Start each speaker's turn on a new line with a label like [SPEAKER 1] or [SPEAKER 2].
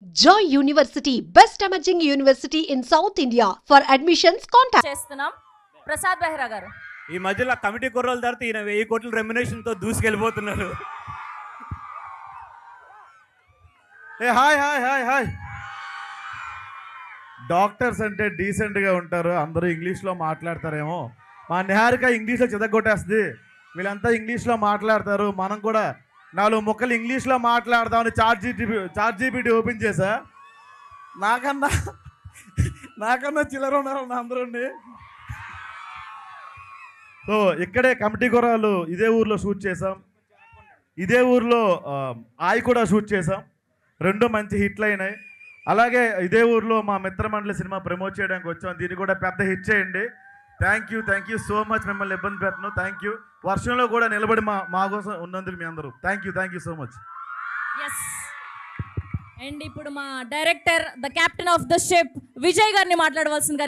[SPEAKER 1] Joy University, best emerging university in South India. For admissions, contact.
[SPEAKER 2] చేస్తున్నాం. ప్రసాద్ బెహ్రా గారు
[SPEAKER 3] ఈ మధ్యలో కమిటీ కుర్రోల తర్వాత ఈయన 1000 కోట్ల రెమ్యునేషన్ తో దూసుకెళ్ళిపోతున్నారు.
[SPEAKER 4] Hi hi hi hi. Doctors అంటే డీసెంట్గా ఉంటారు, అందరూ ఇంగ్లీష్లో మాట్లాడతారేమో. మా నిహారిక ఇంగ్లీష్లో చెదగొట్టేస్తుంది. వీళ్ళంతా ఇంగ్లీష్లో మాట్లాడతారు, మనం కూడా 4 ముక్కలు ఇంగ్లీష్లో మాట్లాడదామని చాట్ జీపీటీ ఓపెన్ చేశా. నాకన్నా చిల్లర ఉన్నారు అందరూ. సో ఇక్కడే కమిటీ కుర్రాలు ఇదే ఊర్లో షూట్ చేసాం, ఇదే ఊర్లో ఆయి కూడా షూట్ చేసాం. 2 మంచి హిట్లు అయినాయి. అలాగే ఇదే ఊర్లో మా మిత్రమండలి సినిమా ప్రమోట్ చేయడానికి వచ్చాం, దీన్ని కూడా పెద్ద హిట్ చేయండి. Thank you so much. మిమ్మల్ని ఇబ్బంది పెట్టను. Thank you. వర్షంలో కూడా నిలబడి మా కోసం ఉన్నందుకు మీ అందరూ thank you so much.
[SPEAKER 2] Yes. And ఇప్పుడు మా director the captain of the ship Vijay గారిని మాట్లాడవలసిందిగా